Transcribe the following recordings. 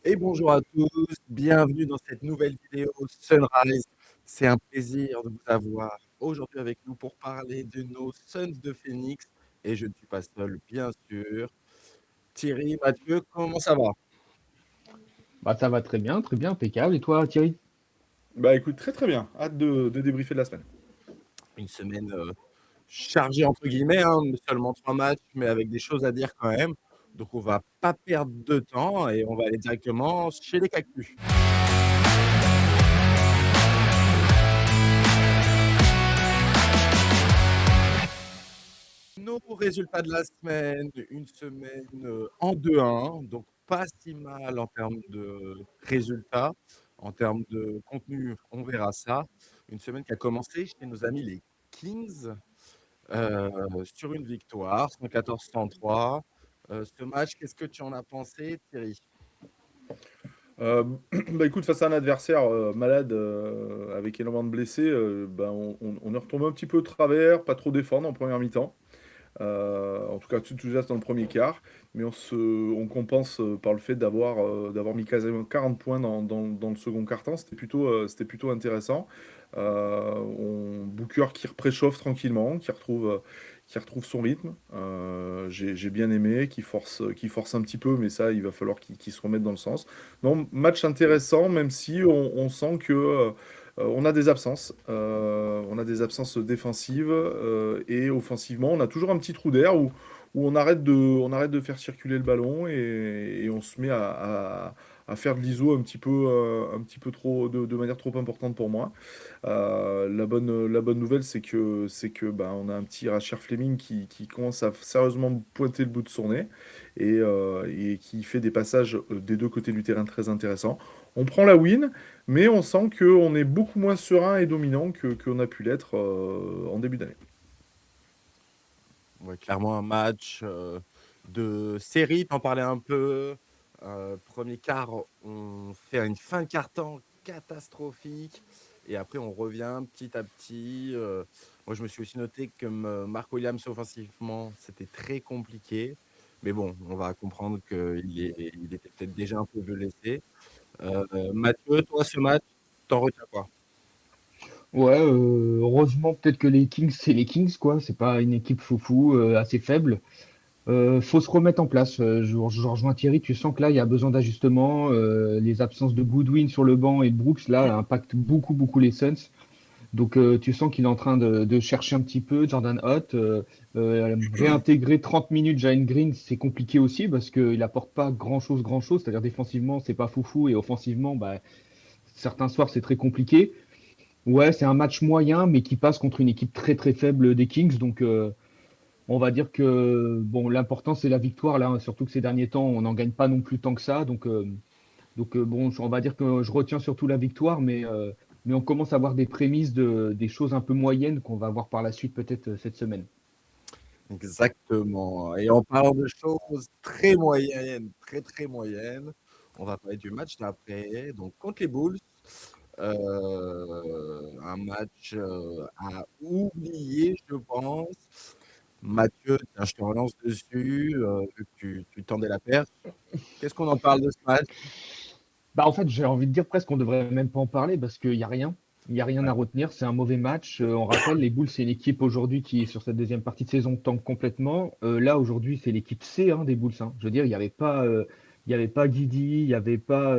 Et bonjour à tous, bienvenue dans cette nouvelle vidéo Sunrise. C'est un plaisir de vous avoir aujourd'hui avec nous pour parler de nos Suns de Phoenix. Et je ne suis pas seul, bien sûr. Thierry, Mathieu, comment ça va? Bah, ça va très bien, impeccable. Et toi, Thierry? Bah écoute, très très bien. Hâte de débriefer de la semaine. Une semaine chargée entre guillemets, hein, seulement 3 matchs, mais avec des choses à dire quand même. Donc on va pas perdre de temps et on va aller directement chez les cactus. Nos résultats de la semaine, une semaine en 2-1, donc pas si mal en termes de résultats, en termes de contenu, on verra ça. Une semaine qui a commencé chez nos amis les Kings sur une victoire, 114-103. Ce match, qu'est-ce que tu en as pensé, Thierry? Euh, Bah écoute, face à un adversaire malade avec énormément de blessés, on est retombé un petit peu de travers, pas trop défendre en première mi-temps. En tout cas, tout juste dans le premier quart. Mais on compense par le fait d'avoir mis quasiment 40 points dans le second quart-temps. C'était plutôt intéressant. Booker qui préchauffe tranquillement, qui retrouve son rythme. J'ai bien aimé, qui force un petit peu, mais ça, il va falloir qu'il se remette dans le sens. Non, match intéressant, même si on sent que on a des absences. On a des absences défensives et offensivement, on a toujours un petit trou d'air où on arrête de faire circuler le ballon et on se met à faire de l'ISO un petit peu trop, de manière trop importante pour moi. La bonne nouvelle, c'est que on a un petit Rachir Fleming qui commence à sérieusement pointer le bout de son nez et qui fait des passages des deux côtés du terrain très intéressants. On prend la win, mais on sent qu'on est beaucoup moins serein et dominant qu'on a pu l'être en début d'année. Ouais, clairement un match de série, t'en parlais un peu. Premier quart, on fait une fin de quart-temps catastrophique. Et après, on revient petit à petit. Moi, je me suis aussi noté que Mark Williams, offensivement, c'était très compliqué. Mais bon, on va comprendre qu'il était peut-être déjà un peu blessé. Mathieu, toi, ce match, t'en retiens quoi? Ouais, heureusement, peut-être que les Kings, c'est les Kings, quoi. C'est pas une équipe foufou, assez faible. Faut se remettre en place. Je rejoins Thierry, tu sens que là, il y a besoin d'ajustement. Les absences de Goodwin sur le banc et de Brooks, là, impactent beaucoup les Suns. Donc, tu sens qu'il est en train de chercher un petit peu. Jordan Hott, réintégrer 30 minutes Jalen Green, c'est compliqué aussi parce qu'il apporte pas grand-chose. C'est-à-dire défensivement, c'est pas foufou et offensivement, bah, certains soirs, c'est très compliqué. Ouais, c'est un match moyen, mais qui passe contre une équipe très faible des Kings. Donc, on va dire que bon, l'important, c'est la victoire, là, hein. Surtout que ces derniers temps, on n'en gagne pas non plus tant que ça. Donc, bon, on va dire que je retiens surtout la victoire, mais on commence à avoir des prémices des choses un peu moyennes qu'on va voir par la suite, peut-être cette semaine. Exactement. Et en parlant de choses très moyennes, très moyennes, on va parler du match d'après, donc contre les Bulls. Un match à oublier, je pense. Mathieu, tiens, je te relance dessus, vu que tu tendais la perche. Qu'est-ce qu'on en parle de ce match? Bah, en fait, j'ai envie de dire presque qu'on devrait même pas en parler parce qu'il y a rien. Il y a rien à retenir. C'est un mauvais match. On rappelle, les Bulls, c'est une équipe aujourd'hui qui, sur cette deuxième partie de saison, tank complètement. Là, aujourd'hui, c'est l'équipe C, hein, des Bulls, hein. Je veux dire, il y avait pas Guidi, il y avait pas,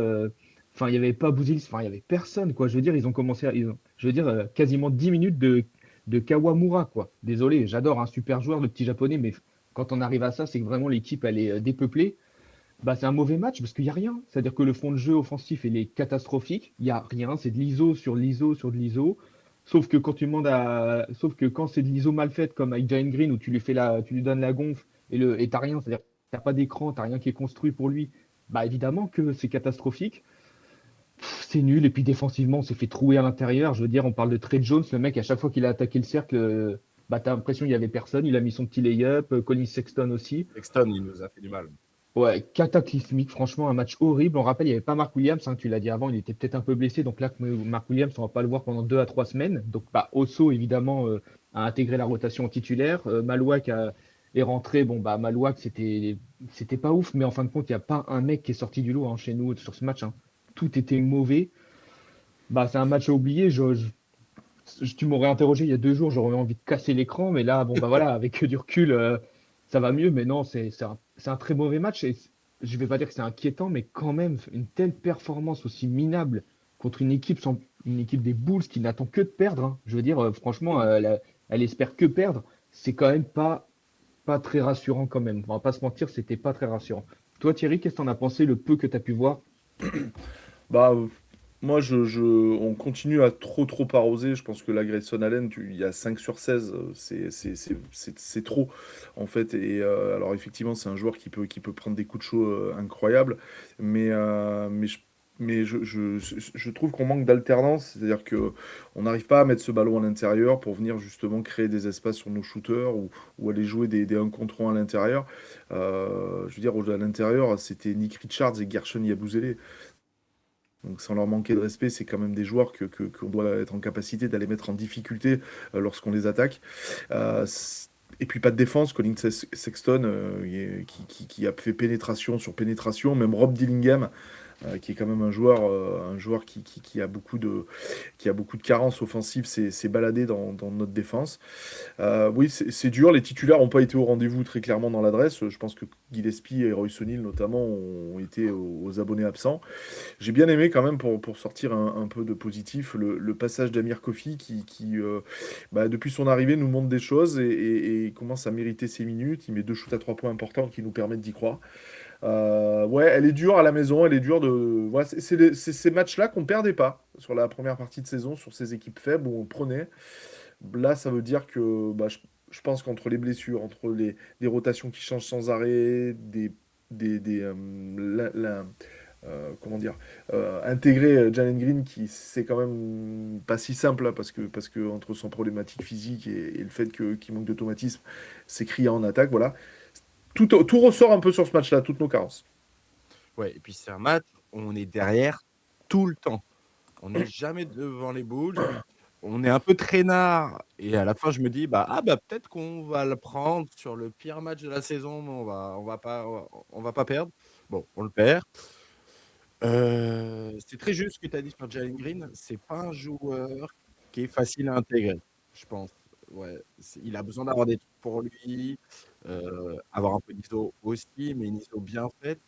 enfin, il y avait pas Bouzils, enfin, il y avait personne, quoi. Je veux dire, ils ont commencé, je veux dire, quasiment 10 minutes de Kawamura, quoi. Désolé, j'adore un super joueur, le petit japonais, mais quand on arrive à ça, c'est que vraiment l'équipe, elle est dépeuplée. Bah, c'est un mauvais match parce qu'il n'y a rien. C'est-à-dire que le fond de jeu offensif il est catastrophique. Il n'y a rien. C'est de l'ISO sur l'ISO sur de l'ISO. Sauf que quand c'est de l'ISO mal faite, comme avec Jalen Green, où tu lui donnes la gonfle et t'as rien, c'est-à-dire que t'as pas d'écran, t'as rien qui est construit pour lui, bah évidemment que c'est catastrophique. C'est nul. Et puis défensivement, on s'est fait trouer à l'intérieur. Je veux dire, on parle de Trey Jones, le mec, à chaque fois qu'il a attaqué le cercle, bah t'as l'impression qu'il y avait personne. Il a mis son petit lay-up, Colin Sexton aussi. Sexton, il nous a fait du mal. Ouais, cataclysmique, franchement, un match horrible. On rappelle, il n'y avait pas Mark Williams, hein, tu l'as dit avant, il était peut-être un peu blessé. Donc là, Mark Williams, on va pas le voir pendant 2 à 3 semaines. Donc, bah, Osso, évidemment, a intégré la rotation titulaire. Malouak est rentré. Bon, bah, Malouak, c'était pas ouf, mais en fin de compte, il n'y a pas un mec qui est sorti du lot hein, chez nous sur ce match, hein. Tout était mauvais. Bah, c'est un match à oublier. Tu m'aurais interrogé il y a 2 jours, j'aurais envie de casser l'écran, mais là, bon, bah voilà, avec du recul, ça va mieux. Mais non, c'est un très mauvais match. Et je vais pas dire que c'est inquiétant, mais quand même, une telle performance aussi minable contre une équipe des Bulls qui n'attend que de perdre, hein. Je veux dire, franchement, elle espère que perdre. C'est quand même pas très rassurant quand même. On va pas se mentir, c'était pas très rassurant. Toi, Thierry, qu'est-ce que t'en as pensé, le peu que tu as pu voir? Bah, moi, on continue à trop arroser. Je pense que la Grayson Allen, il y a 5 sur 16, c'est trop, en fait. Et alors, effectivement, c'est un joueur qui peut prendre des coups de chaud incroyables, mais je trouve qu'on manque d'alternance. C'est-à-dire que on n'arrive pas à mettre ce ballon à l'intérieur pour venir justement créer des espaces sur nos shooters ou aller jouer des 1 contre 1 à l'intérieur. Je veux dire, à l'intérieur, c'était Nick Richards et Gershon Yabusele. Donc sans leur manquer de respect, c'est quand même des joueurs qu'on doit être en capacité d'aller mettre en difficulté lorsqu'on les attaque. Et puis pas de défense, Sexton qui a fait pénétration sur pénétration, même Rob Dillingham qui est quand même un joueur qui a beaucoup de carences offensives, s'est baladé dans notre défense. Oui, c'est dur. Les titulaires n'ont pas été au rendez-vous très clairement dans l'adresse. Je pense que Gillespie et Royce O'Neal notamment ont été aux abonnés absents. J'ai bien aimé quand même pour sortir un peu de positif le passage d'Amir Kofi qui, depuis son arrivée nous montre des choses et commence à mériter ses minutes. Il met 2 shoots à 3 points importants qui nous permettent d'y croire. Ouais, elle est dure à la maison, elle est dure de. Voilà, c'est ces matchs-là qu'on perdait pas sur la première partie de saison, sur ces équipes faibles où on prenait. Là, ça veut dire que je pense qu'entre les blessures, entre les rotations qui changent sans arrêt, comment dire, intégrer Jalen Green, qui c'est quand même pas si simple là, parce que entre son problématique physique et le fait qu'il manque d'automatisme, c'est criant en attaque, voilà. Tout ressort un peu sur ce match-là, toutes nos carences. Ouais, et puis c'est un match où on est derrière tout le temps. On n'est jamais devant les Bulls. On est un peu traînard. Et à la fin, je me dis, peut-être qu'on va le prendre sur le pire match de la saison, mais on va pas perdre. Bon, on le perd. C'est très juste ce que tu as dit sur Jalen Green. C'est pas un joueur qui est facile à intégrer, je pense. Ouais, il a besoin d'avoir des trucs pour lui, avoir un peu d'ISO aussi, mais une ISO bien faite.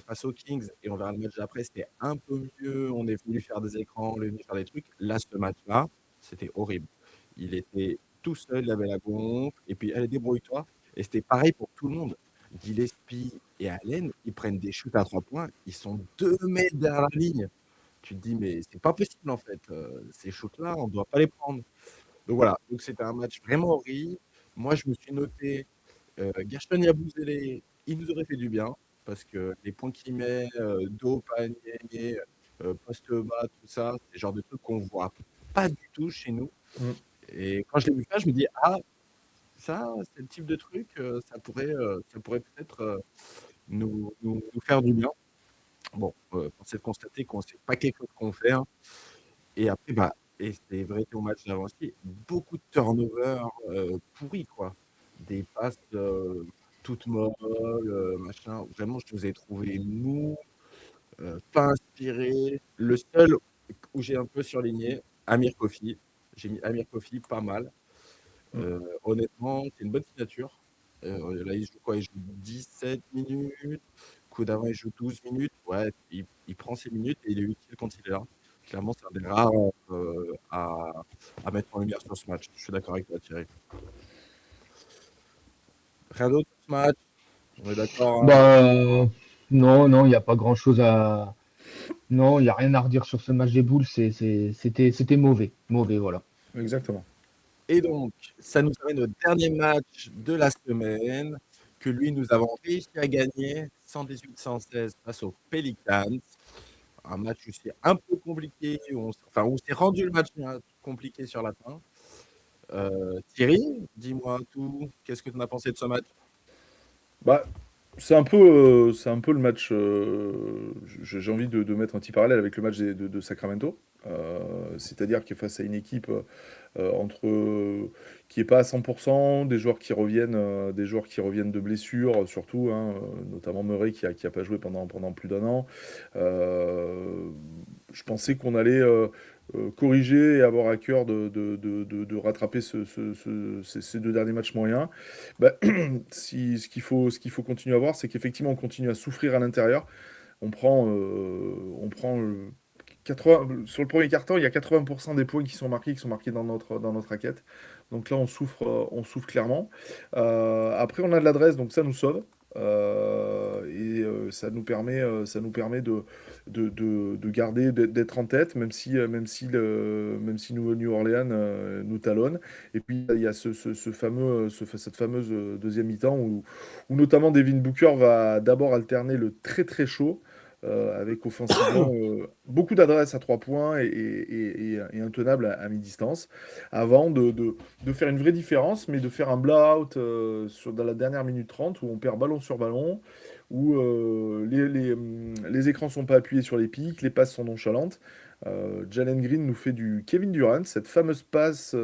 Face aux Kings, et on verra le match d'après, c'était un peu mieux. On est venu faire des écrans, on est venu faire des trucs. Là, ce match-là, c'était horrible. Il était tout seul, il avait la gonfle, et puis, allez, débrouille-toi. Et c'était pareil pour tout le monde. Gillespie et Allen, ils prennent des shoots à 3 points, ils sont 2 mètres derrière la ligne. Tu te dis, mais c'est pas possible en fait. Ces shoots-là, on ne doit pas les prendre. Donc voilà, donc c'était un match vraiment horrible. Moi, je me suis noté Gershon Yabusele, il nous aurait fait du bien parce que les points qu'il met, dos, panier, poste bas, tout ça, c'est le genre de trucs qu'on voit pas du tout chez nous. Mm. Et quand je l'ai vu faire, je me dis, ah, ça, c'est le type de truc, ça pourrait peut-être nous faire du bien. Bon, force est de constater qu'on sait pas quelque chose qu'on fait, hein. Et après, et c'est vrai au match d'avant aussi, beaucoup de turnovers pourris, quoi. Des passes toutes molles, machin. Vraiment, je les ai trouvés mous, pas inspirés. Le seul où j'ai un peu surligné, Amir Kofi. J'ai mis Amir Kofi pas mal. Mm. Honnêtement, c'est une bonne signature. Là, il joue quoi? Il joue 17 minutes. Le coup d'avant, il joue 12 minutes. Ouais, il prend ses minutes et il est utile quand il est là. Clairement, c'est un des rares à mettre en lumière sur ce match. Je suis d'accord avec toi, Thierry. Rien d'autre sur ce match? On est d'accord, hein? Bah, non, non, il n'y a pas grand-chose à. Non, il n'y a rien à redire sur ce match des Bulls. C'était mauvais. Mauvais, voilà. Exactement. Et donc, ça nous amène au dernier match de la semaine, que lui, nous avons réussi à gagner 118-116 face aux Pelicans. Un match aussi un peu compliqué, où s'est rendu le match compliqué sur la fin. Thierry, dis-moi tout. Qu'est-ce que tu en as pensé de ce match? Bah, C'est un peu le match. J'ai envie de mettre un petit parallèle avec le match de Sacramento. C'est-à-dire que face à une équipe qui est pas à 100%, des joueurs qui reviennent de blessures, surtout, hein, notamment Murray qui a pas joué pendant plus d'un an. Euh, je pensais qu'on allait corriger et avoir à cœur de rattraper ces deux derniers matchs moyens. Bah, ce qu'il faut continuer à voir, c'est qu'effectivement, on continue à souffrir à l'intérieur. On prend sur le premier quart-temps, il y a 80% des points qui sont marqués dans notre raquette. Donc là, on souffre clairement. Après, on a de l'adresse, donc ça nous sauve. Ça nous permet de garder, d'être en tête, même si New Orleans nous talonne. Et puis, il y a cette fameuse deuxième mi-temps où notamment Devin Booker va d'abord alterner le très très chaud avec offensivement beaucoup d'adresse à 3 points et intenable à mi-distance, avant de faire une vraie différence, mais de faire un blowout dans la dernière minute 30 où on perd ballon sur ballon, où les écrans sont pas appuyés sur les pics, les passes sont nonchalantes. Jalen Green nous fait du Kevin Durant, cette fameuse passe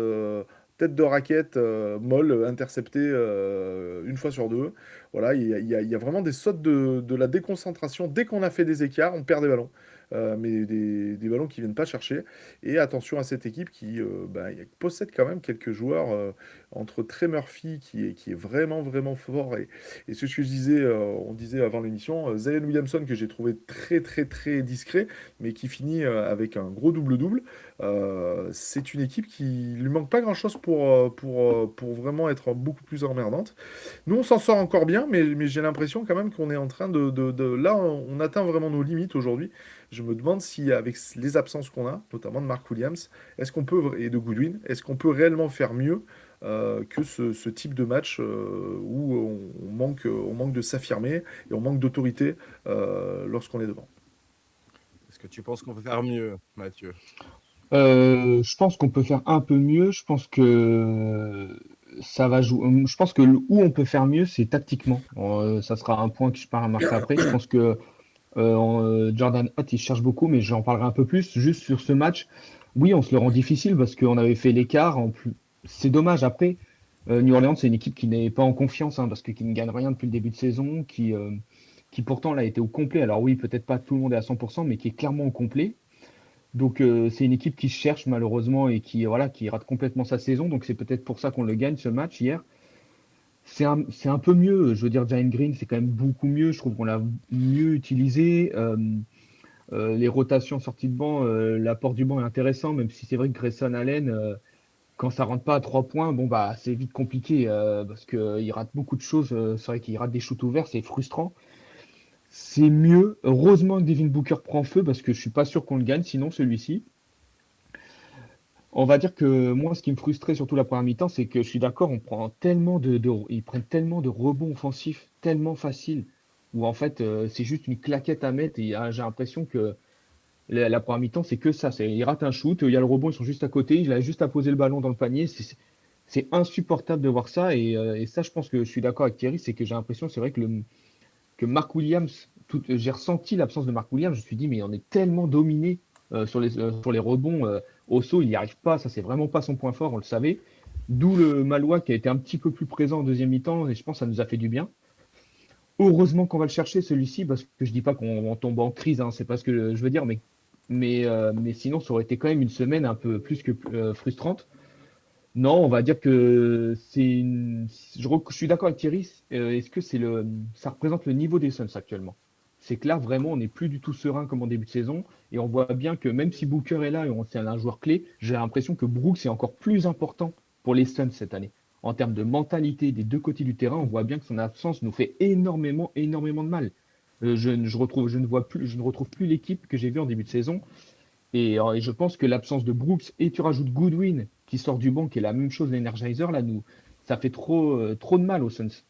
tête de raquette molle interceptée une fois sur deux. Voilà, il y a vraiment des sautes de la déconcentration. Dès qu'on a fait des écarts, on perd des ballons. Mais des ballons qui viennent pas chercher. Et attention à cette équipe possède quand même quelques joueurs entre Trey Murphy qui est vraiment vraiment fort et c'est ce que je disais, on disait avant l'émission, Zion Williamson que j'ai trouvé très très très discret mais qui finit avec un gros double-double. C'est une équipe qui lui manque pas grand-chose pour vraiment être beaucoup plus emmerdante. Nous, on s'en sort encore bien, mais j'ai l'impression quand même qu'on est en train Là, on atteint vraiment nos limites aujourd'hui. Je me demande si, avec les absences qu'on a, notamment de Mark Williams, et de Goodwin, est-ce qu'on peut réellement faire mieux que ce type de match où on manque de s'affirmer et on manque d'autorité lorsqu'on est devant. Est-ce que tu penses qu'on peut faire mieux, Mathieu? Je pense qu'on peut faire un peu mieux. Je pense que ça va jouer. Je pense que où on peut faire mieux, c'est tactiquement. Ça sera un point que je pars à marquer après. Je pense que Jordan Hutt, il cherche beaucoup, mais j'en parlerai un peu plus. Juste sur ce match, oui, on se le rend difficile parce qu'on avait fait l'écart. En plus, c'est dommage. Après, New Orleans, c'est une équipe qui n'est pas en confiance, hein, parce qui ne gagne rien depuis le début de saison, qui pourtant là, était au complet. Alors oui, peut-être pas tout le monde est à 100%, mais qui est clairement au complet. Donc c'est une équipe qui se cherche malheureusement et qui rate complètement sa saison. Donc c'est peut-être pour ça qu'on le gagne ce match hier. C'est un peu mieux. Je veux dire, Jalen Green, c'est quand même beaucoup mieux. Je trouve qu'on l'a mieux utilisé. Les rotations sorties de banc, l'apport du banc est intéressant, même si c'est vrai que Grayson Allen, quand ça rentre pas à 3 points, bon bah c'est vite compliqué parce qu'il rate beaucoup de choses. C'est vrai qu'il rate des shoots ouverts, c'est frustrant. C'est mieux. Heureusement que Devin Booker prend feu parce que je suis pas sûr qu'on le gagne, sinon celui-ci. On va dire que moi, ce qui me frustrait surtout la première mi-temps, c'est que je suis d'accord, ils prennent tellement de rebonds offensifs, tellement faciles, où en fait, c'est juste une claquette à mettre. Et j'ai l'impression que la première mi-temps, c'est que ça. Ils ratent un shoot, il y a le rebond, ils sont juste à côté, il a juste à poser le ballon dans le panier. C'est insupportable de voir ça. Et ça, je pense que je suis d'accord avec Thierry, c'est que j'ai l'impression, c'est vrai que Mark Williams, j'ai ressenti l'absence de Mark Williams. Je me suis dit, mais on est tellement dominé sur les rebonds. Au saut, il n'y arrive pas. Ça, c'est vraiment pas son point fort, on le savait. D'où le Malois qui a été un petit peu plus présent en deuxième mi-temps. Et je pense que ça nous a fait du bien. Heureusement qu'on va le chercher, celui-ci, parce que je dis pas qu'on tombe en crise, hein, c'est pas ce que je veux dire, mais sinon, ça aurait été quand même une semaine un peu plus que frustrante. Non, on va dire que je suis d'accord avec Thierry. Est-ce que ça représente le niveau des Suns actuellement? C'est que là, vraiment, on n'est plus du tout serein comme en début de saison. Et on voit bien que même si Booker est là et c'est un joueur clé, j'ai l'impression que Brooks est encore plus important pour les Suns cette année. En termes de mentalité des deux côtés du terrain, on voit bien que son absence nous fait énormément, énormément de mal. Je ne retrouve plus l'équipe que j'ai vue en début de saison. Et je pense que l'absence de Brooks et tu rajoutes Goodwin qui sort du banc, qui est la même chose l'Energizer, là, ça fait trop de mal aux Suns.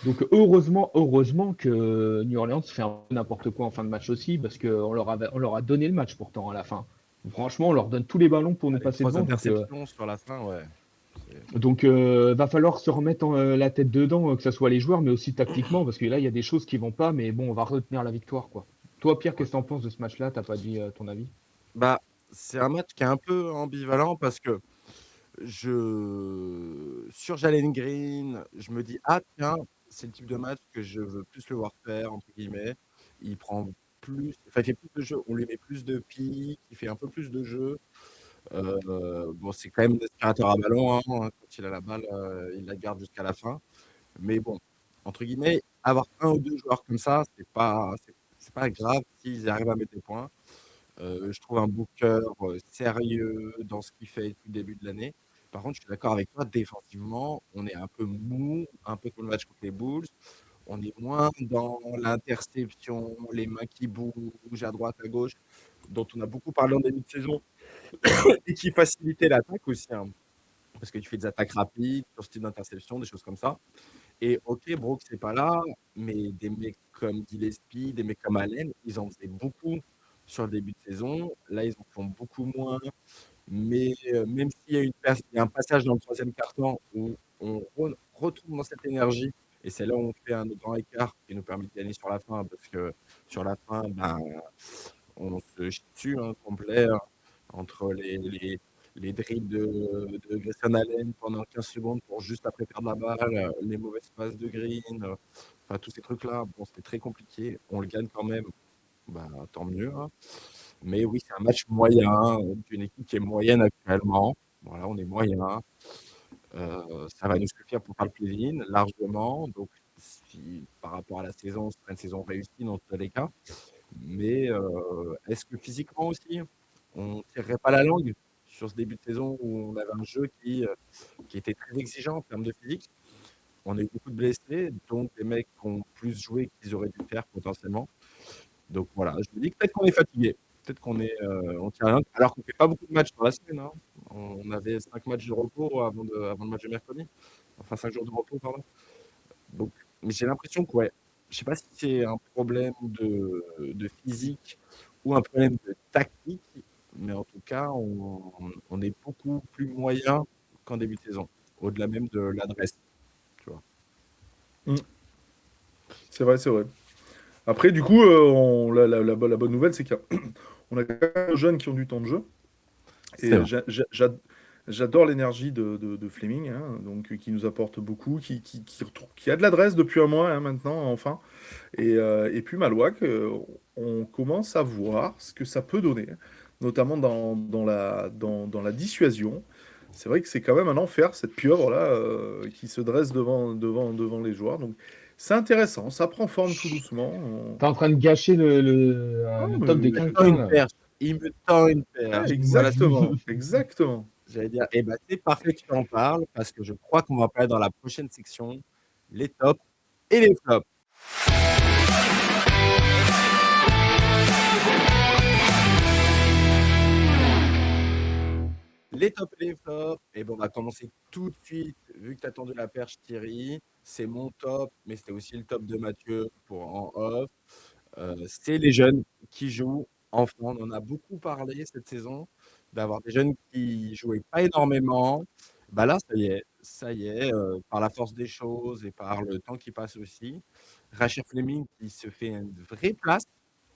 Donc heureusement que New Orleans fait un peu n'importe quoi en fin de match aussi, parce on leur a donné le match pourtant à la fin. Franchement, on leur donne tous les ballons pour nous Les passer trois devant. Donc interceptions sur la fin, ouais. Donc, va falloir se remettre la tête dedans, que ça soit les joueurs, mais aussi tactiquement, parce que là, il y a des choses qui vont pas, mais bon, on va retenir la victoire, quoi. Toi, Pierre, Ouais. qu'est-ce que tu penses de ce match-là? T'as pas dit ton avis? Bah, c'est un match qui est un peu ambivalent parce que sur Jalen Green, je me dis: «Ah tiens, c'est le type de match que je veux plus le voir faire» entre guillemets. Il prend il fait plus de jeux, on lui met plus de piques, il fait un peu plus de jeux. Bon, c'est quand même un aspirateur à ballon, hein, quand il a la balle, il la garde jusqu'à la fin. Mais bon, entre guillemets, avoir un ou 2 joueurs comme ça, c'est pas grave s'ils arrivent à mettre des points. Je trouve un Booker, sérieux dans ce qu'il fait depuis le début de l'année. Par contre, je suis d'accord avec toi, défensivement, on est un peu mou, un peu comme le match contre les Bulls. On est moins dans l'interception, les mains qui bougent à droite, à gauche, dont on a beaucoup parlé en début de saison et qui facilitait l'attaque aussi, hein, parce que tu fais des attaques rapides sur ce type d'interception, des choses comme ça. Et OK, Brooks c'est pas là, mais des mecs comme Gillespie, des mecs comme Allen, ils en faisaient beaucoup sur le début de saison. Là, ils en font beaucoup moins. Mais même s'il y a il y a un passage dans le troisième quart-temps où on retourne dans cette énergie, et c'est là où on fait un grand écart qui nous permet de gagner sur la fin, parce que sur la fin, ben, on se chie dessus hein, complet hein, entre les drills de Grayson Allen pendant 15 secondes pour juste après perdre la balle, les mauvaises passes de Green, enfin tous ces trucs-là. Bon, c'était très compliqué. On le gagne quand même, bah, tant mieux, hein. Mais oui, c'est un match moyen d'une équipe qui est moyenne actuellement. Voilà, on est moyen. Ça va nous suffire pour faire le play-in largement. Donc, si, par rapport à la saison, ce serait une saison réussie dans tous les cas. Mais est-ce que physiquement aussi, on ne tirerait pas la langue sur ce début de saison où on avait un jeu qui était très exigeant en termes de physique? On a eu beaucoup de blessés, donc des mecs qui ont plus joué qu'ils auraient dû faire potentiellement. Donc voilà, je me dis que peut-être qu'on est fatigué, peut-être on tient rien, alors qu'on fait pas beaucoup de matchs dans la semaine, hein. On avait 5 matchs de repos avant le match de mercredi, enfin 5 jours de repos, pardon. Donc, mais j'ai l'impression que ouais, je sais pas si c'est un problème de physique ou un problème de tactique, mais en tout cas, on est beaucoup plus moyen qu'en début de saison, au-delà même de l'adresse, tu vois. Mm. C'est vrai, c'est vrai. Après, du coup, la bonne nouvelle, c'est qu'on a quand même des jeunes qui ont du temps de jeu. C'est Et vrai. j'adore l'énergie de Fleming, hein, donc, qui nous apporte beaucoup, qui a de l'adresse depuis un mois hein, maintenant, enfin. Et puis Malouak, on commence à voir ce que ça peut donner, notamment dans la dissuasion. C'est vrai que c'est quand même un enfer, cette pieuvre-là, qui se dresse devant les joueurs. Donc c'est intéressant, ça prend forme tout doucement. T'es en train de gâcher Ah, le top des mais- Tend quinquins, une là. perche, il me tend une ah, perche. Voilà, exactement, exactement. j'allais dire, eh ben, c'est parfait que tu en parles parce que je crois qu'on va parler dans la prochaine section, les tops et les flops. Les tops et les flops, et ben, on va commencer tout de suite, vu que tu as tendu la perche Thierry, c'est mon top, mais c'était aussi le top de Mathieu pour en off. C'est les jeunes qui jouent enfin. On en a beaucoup parlé cette saison, d'avoir des jeunes qui jouaient pas énormément. Bah là, ça y est, par la force des choses et par le temps qui passe aussi, Rachel Fleming qui se fait une vraie place,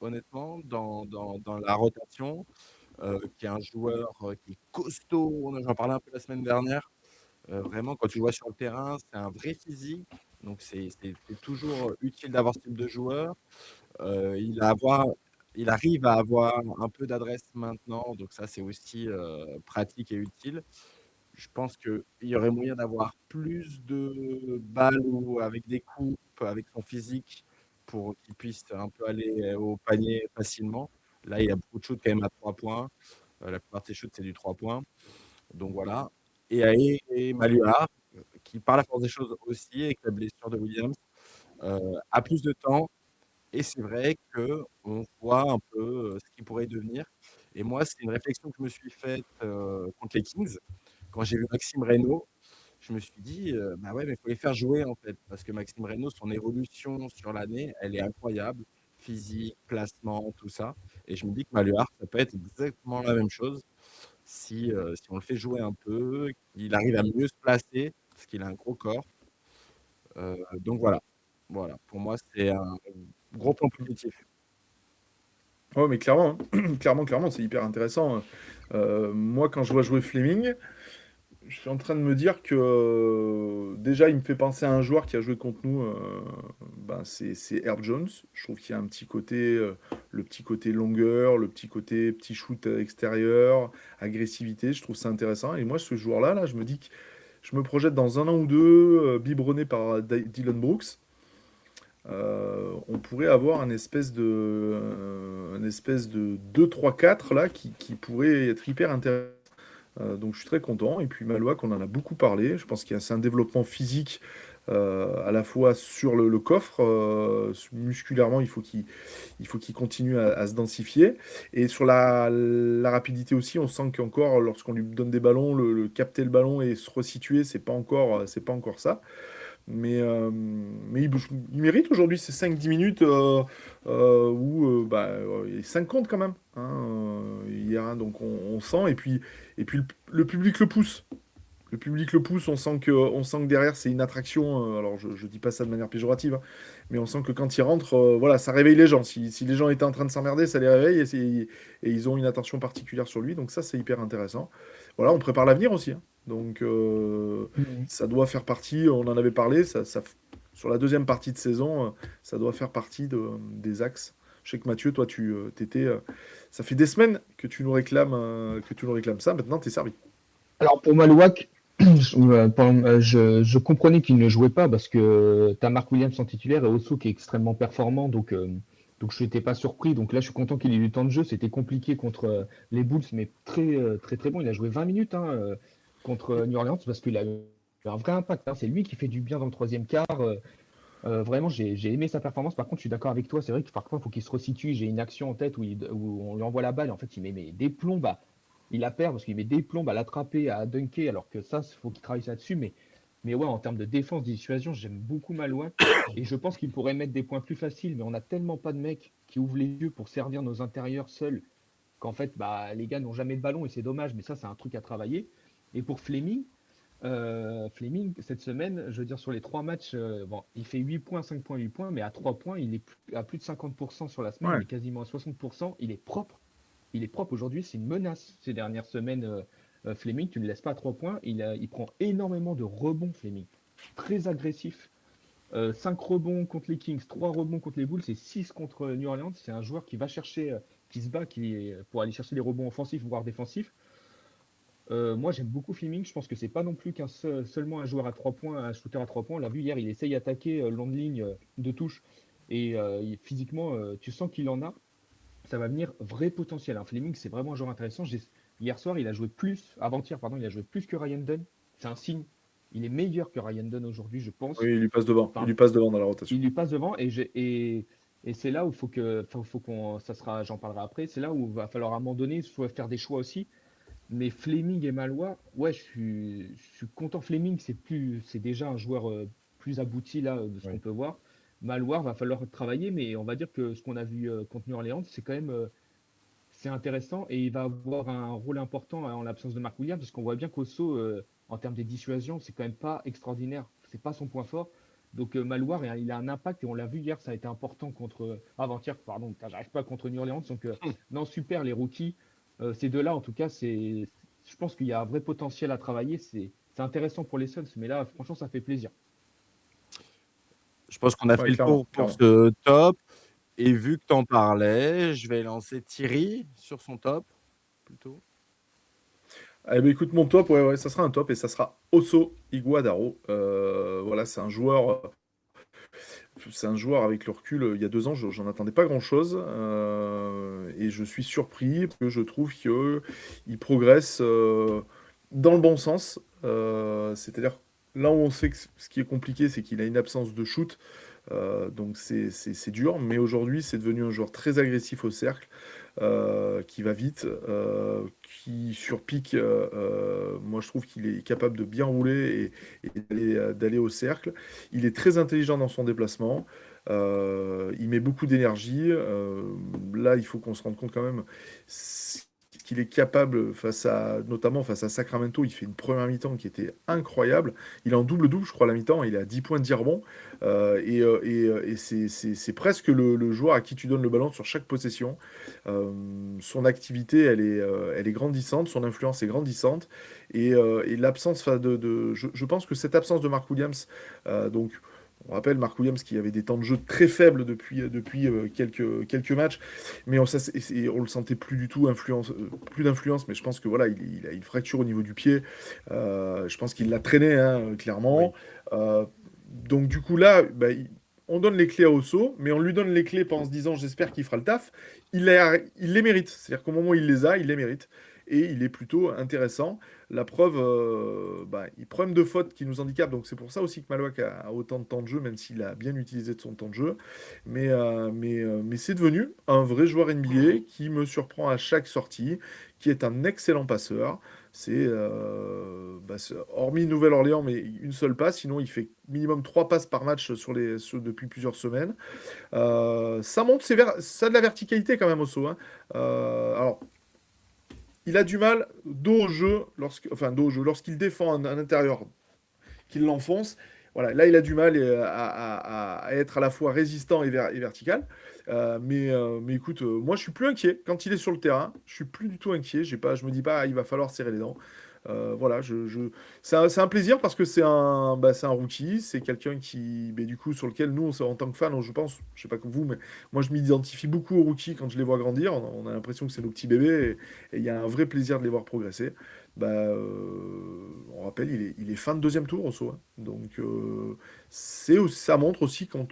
honnêtement, dans la rotation, qui est un joueur qui est costaud. J'en parlais un peu la semaine dernière. Vraiment, quand tu le vois sur le terrain, c'est un vrai physique. Donc, c'est toujours utile d'avoir ce type de joueur. Heu, il a avoir il arrive à avoir un peu d'adresse maintenant, donc ça, c'est aussi, pratique et utile. Je pense qu'il y aurait moyen d'avoir plus de balles ou avec des coupes, avec son physique pour qu'il puisse un peu aller au panier facilement. Là, il y a beaucoup de shoots quand même à 3 points. La plupart de ses shoots, c'est du 3 points, donc voilà. Et Maluard, qui par la force des choses aussi avec la blessure de Williams, a plus de temps et c'est vrai qu'on voit un peu, ce qu'il pourrait devenir et moi, c'est une réflexion que je me suis faite, contre les Kings. Quand j'ai vu Maxime Reynaud, je me suis dit, «Bah, ouais, mais il faut les faire jouer, en fait». Parce que Maxime Reynaud, son évolution sur l'année, elle est incroyable. Physique, placement, tout ça et je me dis que Maluard, ça peut être exactement la même chose. si on le fait jouer un peu, qu'il arrive à mieux se placer, parce qu'il a un gros corps. Donc voilà. Voilà, pour moi, c'est un gros point positif. Ouais, mais clairement, hein. Clairement, c'est hyper intéressant. Moi, quand je vois jouer Fleming, je suis en train de me dire que déjà, il me fait penser à un joueur qui a joué contre nous. Ben, c'est Herb Jones. Je trouve qu'il y a un petit côté, le petit côté longueur, le petit côté petit shoot extérieur, agressivité. Je trouve ça intéressant. Et moi, ce joueur-là, là, je me dis que je me projette dans un an ou deux, biberonné par Dylan Brooks. On pourrait avoir un espèce de 2-3-4 là qui pourrait être hyper intéressant. Donc je suis très content. Et puis Malouak, on en a beaucoup parlé. Je pense qu'il y a c'est un développement physique à la fois sur le coffre. Musculairement, il faut qu'il continue à se densifier. Et sur la rapidité aussi, on sent qu'encore, lorsqu'on lui donne des ballons, le capter le ballon et se resituer, c'est pas encore ça. Mais il mérite aujourd'hui ces 5-10 minutes où il 5 comptes quand même. Hier, hein, donc on sent. Et puis le public le pousse. Le public le pousse, on sent que derrière c'est une attraction. Alors je dis pas ça de manière péjorative, hein, mais on sent que quand ils rentrent, voilà, ça réveille les gens. Si les gens étaient en train de s'emmerder, ça les réveille et ils ont une attention particulière sur lui. Donc ça, c'est hyper intéressant. Voilà, on prépare l'avenir aussi, hein. Donc Mhm. ça doit faire partie, on en avait parlé, sur la deuxième partie de saison, ça doit faire partie des axes. Je sais que Mathieu, toi, ça fait des semaines que tu nous réclames ça. Maintenant, t'es servi. Alors pour Malouak, je comprenais qu'il ne jouait pas parce que tu as Mark Williams en titulaire et Osso qui est extrêmement performant, donc je n'étais pas surpris. Donc là, je suis content qu'il ait eu du temps de jeu. C'était compliqué contre les Bulls, mais très très bon. Il a joué 20 minutes contre New Orleans parce qu'il a eu un vrai impact, hein. C'est lui qui fait du bien dans le troisième quart. Vraiment, j'ai aimé sa performance. Par contre, je suis d'accord avec toi. C'est vrai que parfois, il faut qu'il se resitue. J'ai une action en tête où on lui envoie la balle. En fait, il met des plombes. Il la perd parce qu'il met des plombes à l'attraper, à dunker. Alors que ça, il faut qu'il travaille là-dessus. Mais ouais, en termes de défense, dissuasion, j'aime beaucoup Malouin. Et je pense qu'il pourrait mettre des points plus faciles. Mais on n'a tellement pas de mecs qui ouvrent les yeux pour servir nos intérieurs seuls qu'en fait, bah, les gars n'ont jamais de ballon. Et c'est dommage. Mais ça, c'est un truc à travailler. Et pour Fleming, cette semaine, je veux dire, sur les trois matchs, bon, il fait 8 points, 5 points, 8 points, mais à 3 points, il est à plus de 50% sur la semaine, il Ouais. est quasiment à 60%, il est propre. Il est propre aujourd'hui, c'est une menace ces dernières semaines. Fleming, tu ne le laisses pas à 3 points, il prend énormément de rebonds, Fleming. Très agressif. 5 rebonds contre les Kings, 3 rebonds contre les Bulls et 6 contre New Orleans. C'est un joueur qui va chercher, qui se bat pour aller chercher les rebonds offensifs, voire défensifs. Moi, j'aime beaucoup Fleming. Je pense que c'est pas non plus seulement un joueur à 3 points, un shooter à 3 points. On l'a vu hier, il essaye d'attaquer le long de ligne de touche. Et physiquement, tu sens qu'il en a. Ça va venir vrai potentiel, hein. Fleming, c'est vraiment un joueur intéressant. Hier soir, il a joué plus, avant-hier, pardon, il a joué plus que Ryan Dunn. C'est un signe. Il est meilleur que Ryan Dunn aujourd'hui, je pense. Oui, il lui passe devant. Il Enfin, lui passe devant dans la rotation. il lui passe devant et c'est là où faut qu'on, ça sera, j'en parlerai après. C'est là où il va falloir à un moment donné, il faut faire des choix aussi. Mais Fleming et Malois, ouais, je suis content. Fleming, c'est déjà un joueur plus abouti là de ce qu'on Oui. peut voir. Malois, va falloir travailler, mais on va dire que ce qu'on a vu contre New Orleans, c'est quand même c'est intéressant et il va avoir un rôle important en l'absence de Mark Williams parce qu'on voit bien qu'Osso, en termes de dissuasion, c'est quand même pas extraordinaire. C'est pas son point fort. Donc Malouard, il a un impact et on l'a vu hier, ça a été important contre avant-hier, pardon, putain, j'arrive pas contre New Orleans. Donc non, super les rookies. Ces deux-là, en tout cas, je pense qu'il y a un vrai potentiel à travailler. C'est intéressant pour les Suns, mais là, franchement, ça fait plaisir. Je pense qu'on a Ouais, fait le clairement, tour pour clairement. ce top et vu que tu en parlais, je vais lancer Thierry sur son top, plutôt. Eh ben, écoute, mon top, ouais, ça sera un top et ça sera Osso Iguodaro. Voilà, c'est un joueur avec le recul. Il y a 2 ans, j'en attendais pas grand-chose et je suis surpris parce que je trouve qu'il progresse dans le bon sens. C'est-à-dire là où on sait que ce qui est compliqué, c'est qu'il a une absence de shoot. Donc c'est dur, mais aujourd'hui c'est devenu un joueur très agressif au cercle, qui va vite, qui surpique. Moi je trouve qu'il est capable de bien rouler et d'aller au cercle. Il est très intelligent dans son déplacement. Il met beaucoup d'énergie. Là il faut qu'on se rende compte quand même. ce qu'il est capable notamment face à Sacramento. Il fait une première mi-temps qui était incroyable. Il est en double-double, je crois, à la mi-temps. Il est à 10 points, 10 rebonds. Et c'est presque le joueur à qui tu donnes le ballon sur chaque possession. Son activité, elle est grandissante. Son influence est grandissante. Et l'absence, je pense que cette absence de Mark Williams, donc on rappelle Mark Williams qui avait des temps de jeu très faibles depuis quelques matchs, mais on le sentait plus du tout plus d'influence. Mais je pense que voilà, il a une fracture au niveau du pied. Je pense qu'il l'a traîné, hein, clairement. Oui. Euh, donc du coup là, bah, on donne les clés à Osso, mais on lui donne les clés pas en se disant j'espère qu'il fera le taf. Il les mérite. C'est-à-dire qu'au moment où il les a, il les mérite. Et il est plutôt intéressant. La preuve, bah, il problème de faute qui nous handicape, donc c'est pour ça aussi que Malouak a autant de temps de jeu, même s'il a bien utilisé de son temps de jeu. Mais c'est devenu un vrai joueur NBA qui me surprend à chaque sortie, qui est un excellent passeur. Hormis Nouvelle-Orléans, mais une seule passe, sinon il fait minimum 3 passes par match depuis plusieurs semaines. Ça monte, ça a de la verticalité quand même au saut, hein. Alors, il a du mal dos au jeu, lorsqu'il défend un intérieur, qu'il l'enfonce. Voilà, là, il a du mal à être à la fois résistant et vertical. Mais écoute, moi, je suis plus inquiet. Quand il est sur le terrain, je suis plus du tout inquiet. Je me dis pas, ah, il va falloir serrer les dents. Voilà, c'est un plaisir parce que c'est un rookie, c'est quelqu'un qui, du coup, sur lequel nous, en tant que fans, je pense, je sais pas comme vous, mais moi, je m'identifie beaucoup aux rookies quand je les vois grandir. On a l'impression que c'est nos petits bébés et il y a un vrai plaisir de les voir progresser. On rappelle, il est fin de deuxième tour au saut, hein. Donc, ça montre aussi quand,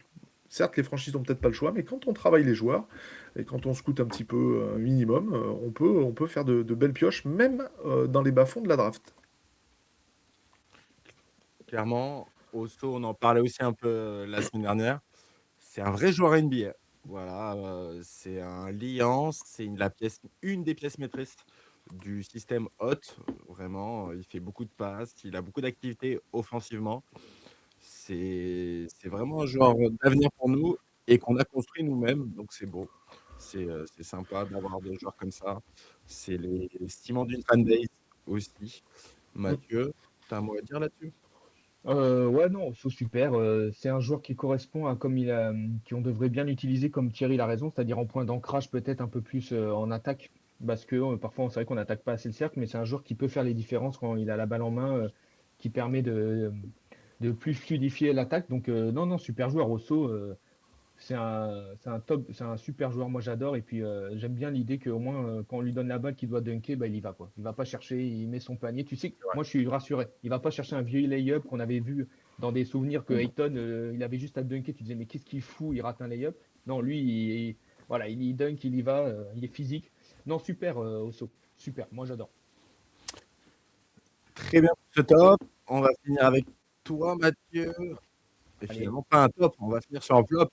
certes, les franchises n'ont peut-être pas le choix, mais quand on travaille les joueurs et quand on scoute un petit peu un minimum, on peut faire de belles pioches, même dans les bas-fonds de la draft. Clairement, Osso, on en parlait aussi un peu, la semaine dernière. C'est un vrai joueur NBA. Voilà, c'est un liant, c'est une des pièces maîtresses du système Hot. Vraiment, il fait beaucoup de passes, il a beaucoup d'activités offensivement. C'est vraiment un joueur d'avenir pour nous et qu'on a construit nous-mêmes, donc c'est beau. C'est sympa d'avoir des joueurs comme ça. C'est les ciments d'une fanbase aussi. Mm. Mathieu, tu as un mot à dire là-dessus? Ouais, non, c'est super. C'est un joueur qui correspond à qu'on devrait bien utiliser comme Thierry l'a raison, c'est-à-dire en point d'ancrage peut-être un peu plus en attaque, parce que parfois c'est vrai qu'on n'attaque pas assez le cercle, mais c'est un joueur qui peut faire les différences quand il a la balle en main, qui permet de plus fluidifier l'attaque. Donc non, non, super joueur. Rosso, c'est un super joueur, moi j'adore. Et puis j'aime bien l'idée qu'au moins quand on lui donne la balle qu'il doit dunker, bah, il y va quoi. Il va pas chercher, il met son panier. Tu sais, moi je suis rassuré. Il va pas chercher un vieux lay-up qu'on avait vu dans des souvenirs que Ayton, il avait juste à dunker. Tu disais mais qu'est-ce qu'il fout, il rate un lay-up. Non, lui, voilà, il dunk, il y va, il est physique. Non, super, Osso, super, moi j'adore. Très bien pour ce top. On va finir avec toi, Mathieu. Et Allez. finalement, pas un top, on va finir sur un flop.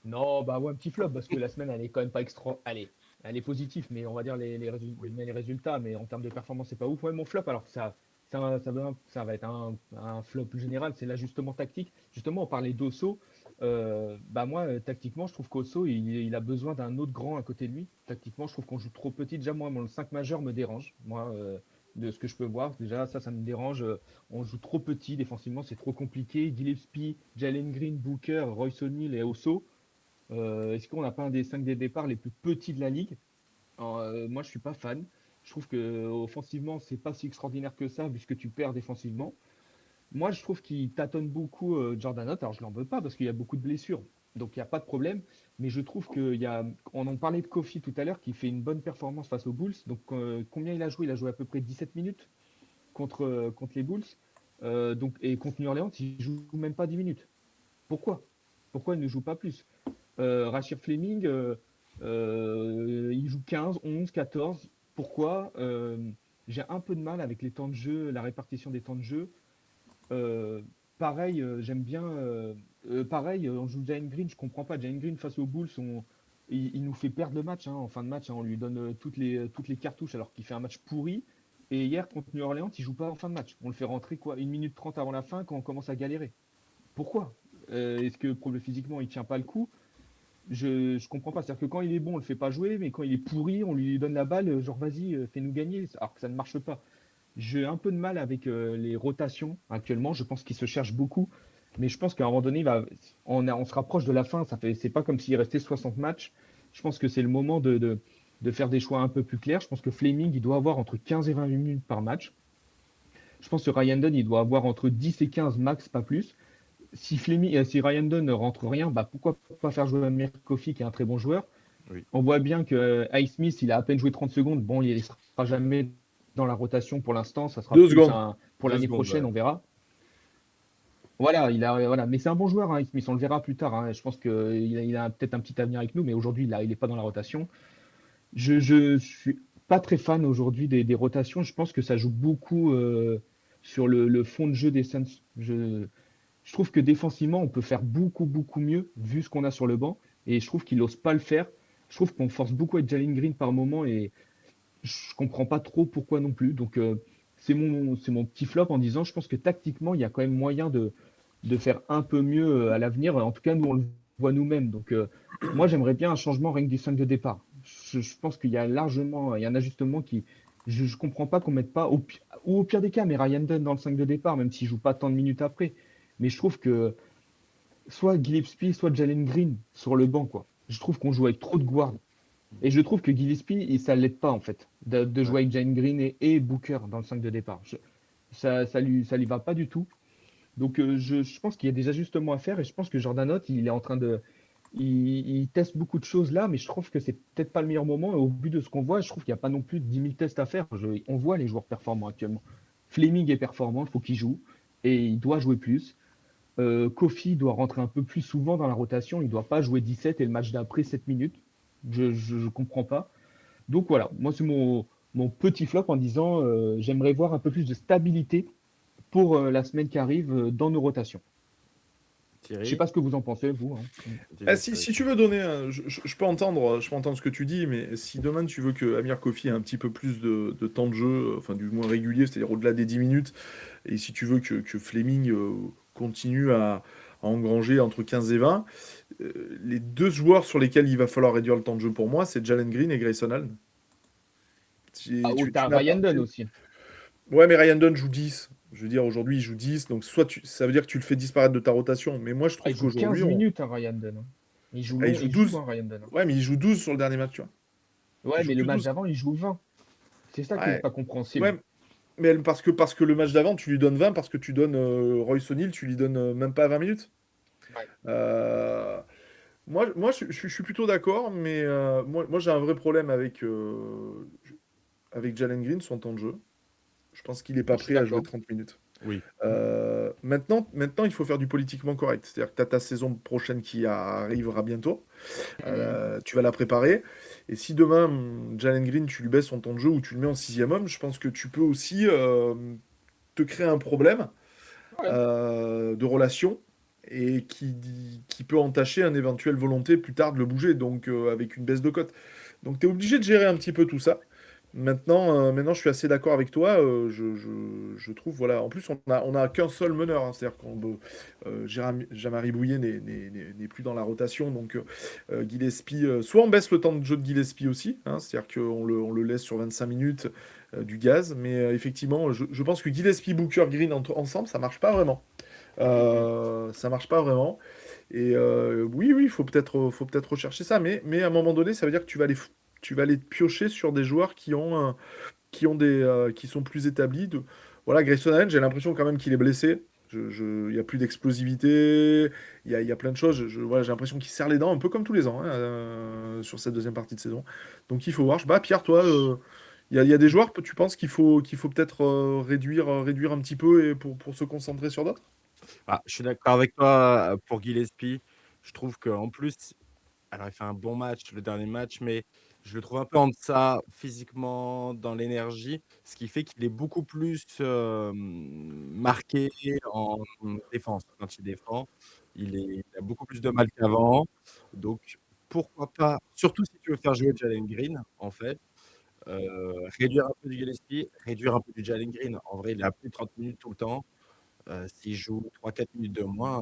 Non, bah ouais, un petit flop parce que la semaine elle est quand même pas extra. Allez, elle est positive, mais on va dire Oui. les résultats, mais en termes de performance, c'est pas ouf. Ouais, mon flop, alors ça va être un flop plus général, c'est l'ajustement tactique. Justement, on parlait d'Osso. Bah moi, tactiquement, je trouve qu'Osso, il a besoin d'un autre grand à côté de lui. Tactiquement, je trouve qu'on joue trop petit. Déjà, moi, mon 5 majeur me dérange. Moi, de ce que je peux voir, déjà, ça me dérange. On joue trop petit défensivement, c'est trop compliqué. Gillespie, Jalen Green, Booker, Royce O'Neal et Osso. Est-ce qu'on n'a pas un des 5 des départs les plus petits de la ligue? Alors, moi, je suis pas fan. Je trouve que offensivement, c'est pas si extraordinaire que ça, vu ce que tu perds défensivement. Moi, je trouve qu'il tâtonne beaucoup Jordan Hunt. Alors, je l'en veux pas parce qu'il y a beaucoup de blessures, donc il n'y a pas de problème. Mais je trouve on en parlait de Kofi tout à l'heure, qui fait une bonne performance face aux Bulls. Donc, combien il a joué? Il a joué à peu près 17 minutes contre les Bulls. Et contre New Orleans, il joue même pas 10 minutes. Pourquoi? Pourquoi il ne joue pas plus? Rachir Fleming, il joue 15, 11, 14. Pourquoi? J'ai un peu de mal avec les temps de jeu, la répartition des temps de jeu. Euh, Pareil, j'aime bien. Pareil, on joue Jalen Green, je comprends pas. Jalen Green face aux Bulls, il nous fait perdre le match, hein, en fin de match, hein. On lui donne toutes les cartouches alors qu'il fait un match pourri. Et hier, contre New Orleans, il joue pas en fin de match. On le fait rentrer quoi, 1 minute 30 avant la fin quand on commence à galérer. Pourquoi? Est-ce que physiquement, il tient pas le coup? je comprends pas. C'est-à-dire que quand il est bon, on le fait pas jouer, mais quand il est pourri, on lui donne la balle, genre vas-y, fais-nous gagner, alors que ça ne marche pas. J'ai un peu de mal avec les rotations actuellement. Je pense qu'il se cherche beaucoup, mais je pense qu'à un moment donné, on se rapproche de la fin. C'est pas comme s'il restait 60 matchs. Je pense que c'est le moment de faire des choix un peu plus clairs. Je pense que Fleming, il doit avoir entre 15 et 20 minutes par match. Je pense que Ryan Dunn, il doit avoir entre 10 et 15 max, pas plus. Si Ryan Dunn ne rentre rien, bah pourquoi pas faire jouer Amir Kofi, qui est un très bon joueur. Oui. On voit bien que Ice Smith, il a à peine joué 30 secondes. Bon, il ne sera jamais dans la rotation pour l'instant. Ça sera Deux plus secondes. pour 2 l'année secondes, ouais. prochaine, on verra. Voilà, voilà. Mais c'est un bon joueur, Ice Smith. On le verra plus tard, hein. Je pense qu'il a peut-être un petit avenir avec nous, mais aujourd'hui, il n'est pas dans la rotation. Je suis pas très fan aujourd'hui des rotations. Je pense que ça joue beaucoup sur le fond de jeu des Suns. Je trouve que défensivement, on peut faire beaucoup, beaucoup mieux vu ce qu'on a sur le banc. Et je trouve qu'il n'ose pas le faire. Je trouve qu'on force beaucoup avec Jalen Green par moment et je comprends pas trop pourquoi non plus. Donc, c'est mon petit flop en disant, je pense que tactiquement, il y a quand même moyen de faire un peu mieux à l'avenir. En tout cas, nous, on le voit nous-mêmes. Donc, moi, j'aimerais bien un changement rien que du 5 de départ. Je pense qu'il y a largement, il y a un ajustement qui. Je comprends pas qu'on mette pas, ou au pire des cas, mais Ryan Dunn dans le 5 de départ, même s'il joue pas tant de minutes après. Mais je trouve que soit Gillespie, soit Jalen Green sur le banc, quoi. Je trouve qu'on joue avec trop de guards. Et je trouve que Gillespie, ça ne l'aide pas, en fait, de Ouais. jouer avec Jalen Green et Booker dans le 5 de départ. Ça lui va pas du tout. Donc, je pense qu'il y a des ajustements à faire et je pense que Jordan, il est en train de. Il teste beaucoup de choses là, mais je trouve que c'est peut-être pas le meilleur moment. Et au vu de ce qu'on voit, je trouve qu'il n'y a pas non plus de 10 000 tests à faire. On voit les joueurs performants actuellement. Fleming est performant, il faut qu'il joue et il doit jouer plus. Kofi doit rentrer un peu plus souvent dans la rotation. Il ne doit pas jouer 17 et le match d'après 7 minutes. Je ne comprends pas. Donc voilà, moi c'est mon petit flop en disant j'aimerais voir un peu plus de stabilité pour la semaine qui arrive dans nos rotations. Je ne sais Thierry, pas ce que vous en pensez, vous, hein. Ah, dis-nous, Thierry. si tu veux donner, je peux entendre ce que tu dis, mais si demain tu veux que Amir Kofi ait un petit peu plus de temps de jeu, enfin du moins régulier, c'est-à-dire au-delà des 10 minutes, et si tu veux que Fleming continue à engranger entre 15 et 20, les deux joueurs sur lesquels il va falloir réduire le temps de jeu pour moi, c'est Jalen Green et Grayson Allen. Ah, ou Tu t'as n'as Ryan pas. Dunn aussi. Ouais, mais Ryan Dunn joue 10. Je veux dire, aujourd'hui, il joue 10, donc ça veut dire que tu le fais disparaître de ta rotation. Mais moi, je Ah, il trouve joue qu'aujourd'hui, 15 minutes, hein, Ryan Dunn, hein. Il joue il long, joue il joue, 12. hein, Ryan Dunn, hein. Ouais, mais il joue 12 sur le dernier match, tu vois. Ouais, Il joue mais le que match 12. d'avant, il joue 20. C'est ça qui est Ouais, pas compréhensible. ouais, mais parce que le match d'avant, tu lui donnes 20, parce que tu donnes Royce O'Neal, tu lui donnes même pas 20 minutes. Ouais. Euh, moi je suis plutôt d'accord, mais moi j'ai un vrai problème avec Jalen Green, son temps de jeu. Je pense qu'il n'est pas Moi, je suis prêt à jouer d'accord. 30 minutes. Oui. Maintenant, il faut faire du politiquement correct. C'est-à-dire que tu as ta saison prochaine qui arrivera bientôt. Mhm. Tu vas la préparer. Et si demain, Jalen Green, tu lui baisses son temps de jeu ou tu le mets en sixième homme, je pense que tu peux aussi te créer un problème Ouais. de relation et qui peut entacher une éventuelle volonté plus tard de le bouger, donc avec une baisse de cote. Donc tu es obligé de gérer un petit peu tout ça. Maintenant, je suis assez d'accord avec toi. Je trouve, voilà. En plus, on a qu'un seul meneur, hein, c'est-à-dire Jamari Bouillet n'est plus dans la rotation. Donc, Gillespie, soit on baisse le temps de jeu de Gillespie aussi, hein, c'est-à-dire qu'on le laisse sur 25 minutes du gaz. Mais effectivement, je pense que Gillespie, Booker, Green ensemble, ça marche pas vraiment. Ça marche pas vraiment. Et oui, oui, faut peut-être rechercher ça, mais à un moment donné, ça veut dire que tu vas aller piocher sur des joueurs qui sont plus établis. Voilà, Grayson Allen, j'ai l'impression quand même qu'il est blessé. Il n'y a plus d'explosivité, il y a plein de choses. Voilà, j'ai l'impression qu'il serre les dents, un peu comme tous les ans, hein, sur cette deuxième partie de saison. Donc il faut voir. Pierre, toi, il y a des joueurs, tu penses qu'il faut peut-être réduire un petit peu et pour se concentrer sur d'autres? Ah, je suis d'accord avec toi pour Gillespie. Je trouve qu'en plus, alors il fait un bon match, le dernier match, mais je le trouve un peu en deçà physiquement, dans l'énergie, ce qui fait qu'il est beaucoup plus marqué en défense. Quand il défend, il a beaucoup plus de mal qu'avant. Donc pourquoi pas, surtout si tu veux faire jouer Jalen Green, en fait, réduire un peu du Gillespie, réduire un peu du Jalen Green. En vrai, il a plus de 30 minutes tout le temps. S'il joue 3-4 minutes de moins,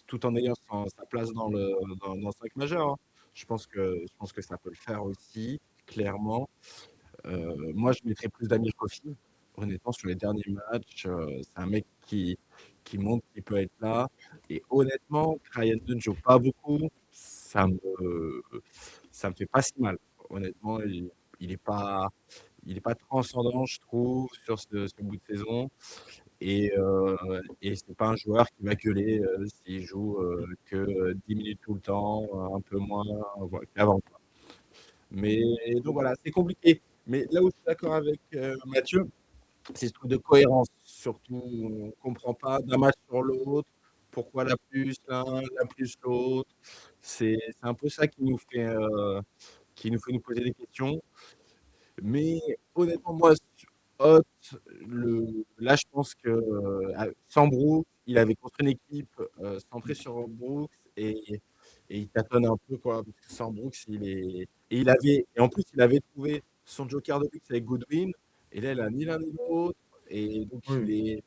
tout en ayant sa place dans 5 majeurs, hein. Je pense que ça peut le faire aussi, clairement. Moi, je mettrais plus d'Amir Kofi. Honnêtement, sur les derniers matchs, c'est un mec qui montre qu'il peut être là. Et honnêtement, que Ryan Dunn ne joue pas beaucoup, ça me fait pas si mal. Honnêtement, il est pas, il est pas transcendant, je trouve, sur ce bout de saison. Et c'est pas un joueur qui va gueuler s'il joue que 10 minutes tout le temps, un peu moins voilà, qu'avant. Mais donc voilà, c'est compliqué. Mais là où je suis d'accord avec Mathieu, c'est ce truc de cohérence. Surtout, on ne comprend pas d'un match sur l'autre, pourquoi la plus l'un, la plus l'autre. C'est un peu ça qui nous fait nous poser des questions. Mais honnêtement, moi, Hot, là, je pense que sans Brooks, il avait construit une équipe centrée sur Brooks et il tâtonne un peu, quoi. Parce que sans Brooks, et en plus, il avait trouvé son joker de luxe avec Goodwin. Et là, il a ni l'un ni l'autre. Et donc, Oui, il est.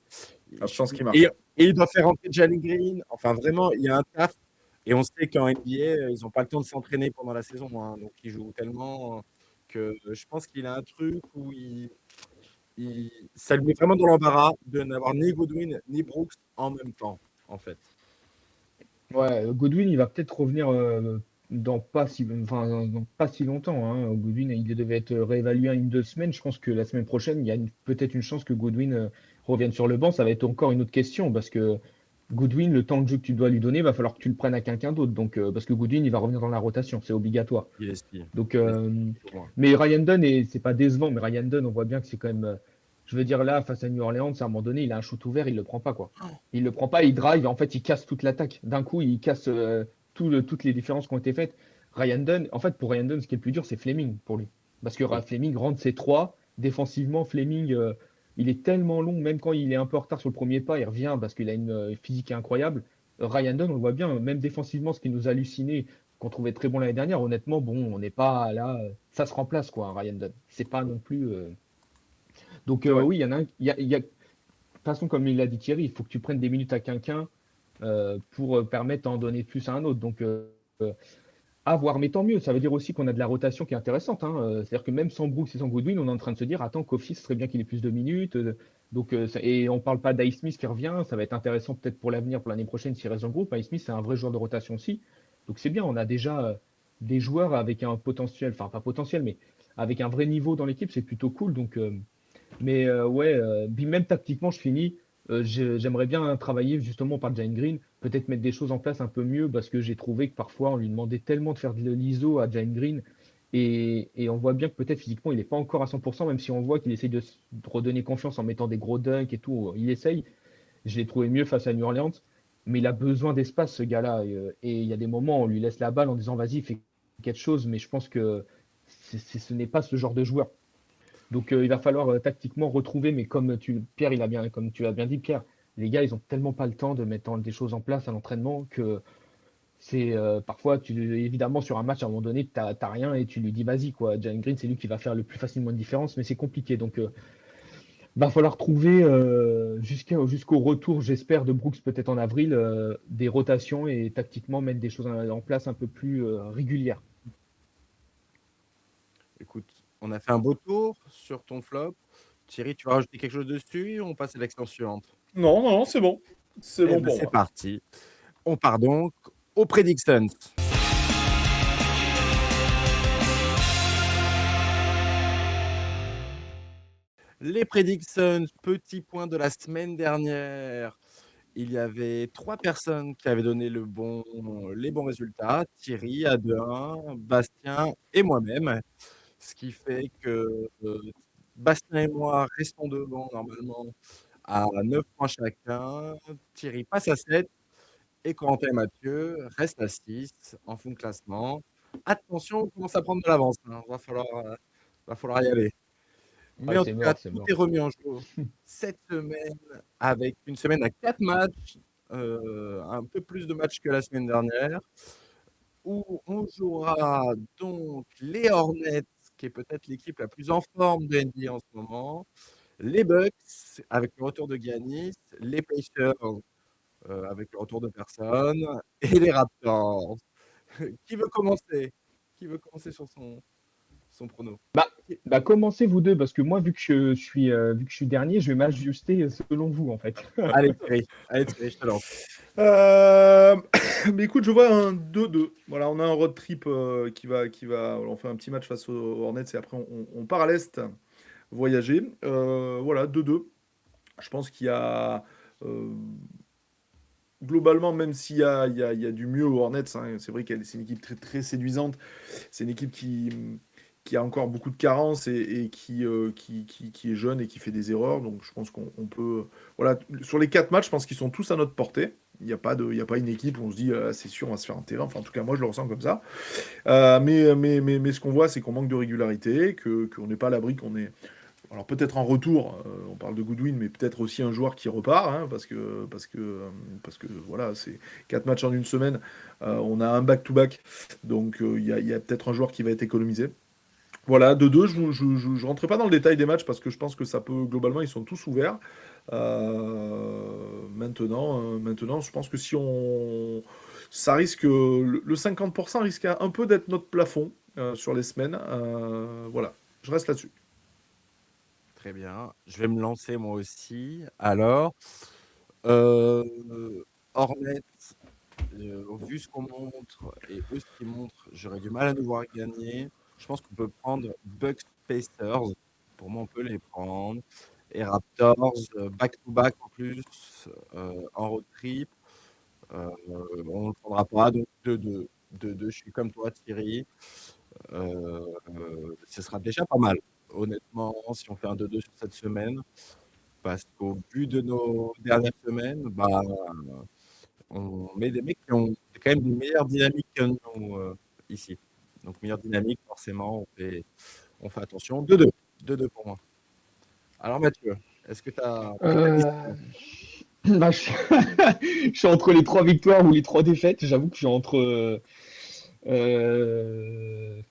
absence qui Et, marque. et il doit faire rentrer Jalen Green. Enfin, vraiment, il y a un taf. Et on sait qu'en NBA, ils n'ont pas le temps de s'entraîner pendant la saison, hein. Donc, ils jouent tellement que je pense qu'il a un truc où ça lui met vraiment dans l'embarras de n'avoir ni Goodwin ni Brooks en même temps, en fait. Ouais, Godwin, il va peut-être revenir dans pas si longtemps, hein. Godwin, il devait être réévalué en 1, 2 semaines. Je pense que la semaine prochaine, il y a peut-être une chance que Godwin revienne sur le banc. Ça va être encore une autre question parce que Goodwin, le temps de jeu que tu dois lui donner, il va falloir que tu le prennes à quelqu'un d'autre. Donc, parce que Goodwin, il va revenir dans la rotation, c'est obligatoire. Il est si. Donc, Il est si pour moi. mais Ryan Dunn, et c'est pas décevant, mais Ryan Dunn, on voit bien que c'est quand même, je veux dire là, face à New Orleans, à un moment donné, il a un shoot ouvert, il le prend pas quoi. Il le prend pas, il drive, et en fait, il casse toute l'attaque. D'un coup, il casse toutes les différences qui ont été faites. Ryan Dunn, en fait, pour Ryan Dunn, ce qui est le plus dur, c'est Fleming pour lui, parce que Oui. Fleming rentre ses trois défensivement. Fleming, il est tellement long, même quand il est un peu en retard sur le premier pas, il revient parce qu'il a une physique incroyable. Ryan Dunn, on le voit bien, même défensivement, ce qui nous hallucinait qu'on trouvait très bon l'année dernière. Honnêtement, bon, on n'est pas là. Ça se remplace, quoi, Ryan Dunn. C'est pas non plus. Donc, C'est vrai. oui, il y en a un. De toute façon, comme il l'a dit Thierry, il faut que tu prennes des minutes à quelqu'un pour permettre d'en donner plus à un autre. Donc, à voir. Mais tant mieux. Ça veut dire aussi qu'on a de la rotation qui est intéressante, hein. C'est-à-dire que même sans Brooks et sans Goodwin, on est en train de se dire attends, Kofi, ce serait bien qu'il ait plus de minutes. Donc, et on parle pas d'Ice Smith qui revient. Ça va être intéressant peut-être pour l'avenir, pour l'année prochaine, s'il reste dans le groupe. Ice Smith, c'est un vrai joueur de rotation aussi. Donc, c'est bien. On a déjà des joueurs avec un potentiel, enfin, pas potentiel, mais avec un vrai niveau dans l'équipe. C'est plutôt cool. Donc, mais ouais, puis même tactiquement, je finis. J'aimerais bien travailler justement par Jalen Green, peut-être mettre des choses en place un peu mieux parce que j'ai trouvé que parfois on lui demandait tellement de faire de l'ISO à Jalen Green et on voit bien que peut-être physiquement il n'est pas encore à 100%, même si on voit qu'il essaye de redonner confiance en mettant des gros dunks et tout. Il essaye. Je l'ai trouvé mieux face à New Orleans, mais il a besoin d'espace ce gars-là. Et il y a des moments où on lui laisse la balle en disant vas-y, fais quelque chose, mais je pense que ce n'est pas ce genre de joueur. Donc il va falloir tactiquement retrouver, mais Pierre, comme tu as bien dit, Pierre, les gars, ils ont tellement pas le temps de mettre des choses en place à l'entraînement que c'est parfois, évidemment, sur un match, à un moment donné, t'as rien et tu lui dis vas-y, quoi. Jalen Green, c'est lui qui va faire le plus facilement une différence, mais c'est compliqué. Donc va falloir trouver jusqu'au retour, j'espère, de Brooks peut-être en avril, des rotations et tactiquement mettre des choses en place un peu plus régulières. Écoute, on a fait un beau tour sur ton flop. Thierry, tu vas rajouter quelque chose dessus ou on passe à l'action suivante? Non, non, non, c'est bon. C'est Eh bon ben, pour c'est moi. parti. On part donc aux predictions. Les predictions, petit point de la semaine dernière. Il y avait 3 personnes qui avaient donné les bons résultats. Thierry à 2-1, Bastien et moi-même. Ce qui fait que Bastien et moi restons devant normalement à 9 points chacun. Thierry passe à 7 et Corentin et Mathieu restent à 6 en fond de classement. Attention, on commence à prendre de l'avance, hein. Va falloir y aller. Mais Ouais, en c'est tout cas, mort, c'est tout mort. est remis en jeu cette semaine avec une semaine à 4 matchs, un peu plus de matchs que la semaine dernière, où on jouera donc les Hornets, qui est peut-être l'équipe la plus en forme de NBA en ce moment, les Bucks avec le retour de Giannis, les Pacers avec le retour de personne et les Raptors. Qui veut commencer? Qui veut commencer sur son prono? Bah, Qui commencez vous deux, parce que moi, vu que je suis dernier, je vais m'ajuster selon vous, en fait. allez Thierry, je te lance. Euh, Mais écoute, je vois un 2-2. Voilà, on a un road trip qui va. On fait un petit match face aux Hornets et après on part à l'Est voyager. Voilà, 2-2. Je pense qu'il y a. euh, Globalement, même s'il y a du mieux aux Hornets, hein, c'est vrai que c'est une équipe très, très séduisante. C'est une équipe qui a encore beaucoup de carences et qui est jeune et qui fait des erreurs. Donc je pense qu'on peut. Voilà, sur les 4 matchs, je pense qu'ils sont tous à notre portée. Il y a pas une équipe où on se dit c'est sûr, on va se faire un terrain. Enfin, en tout cas, moi, je le ressens comme ça. Mais ce qu'on voit, c'est qu'on manque de régularité, qu'on n'est pas à l'abri, qu'on est. Alors peut-être en retour, on parle de Goodwin, mais peut-être aussi un joueur qui repart, hein, parce que voilà, c'est 4 matchs en une semaine. On a un back-to-back, donc il y a peut-être un joueur qui va être économisé. Voilà, de deux, je rentrerai pas dans le détail des matchs parce que je pense que ça peut, globalement, ils sont tous ouverts. Maintenant, je pense que si on. Ça risque. Le 50% risque un peu d'être notre plafond sur les semaines. Voilà, je reste là-dessus. Très bien. Je vais me lancer moi aussi. Alors, heu, Hornets, vu ce qu'on montre et eux ce qu'ils montrent, j'aurais du mal à nous voir gagner. Je pense qu'on peut prendre Bucks Pacers. Pour moi, on peut les prendre et Raptors, back to back en plus, en road trip. On ne le prendra pas, donc 2-2. 2-2, je suis comme toi Thierry. Ce sera déjà pas mal, honnêtement, si on fait un 2-2 sur cette semaine, parce qu'au vu de nos dernières semaines, bah, on met des mecs qui ont quand même une meilleure dynamique que nous, ici. Donc meilleure dynamique, forcément, on fait attention. 2-2. 2-2 pour moi. Alors Mathieu, est-ce que tu as ta liste? Euh, je suis je suis entre les 3 victoires ou les 3 défaites. J'avoue que je suis entre. Euh,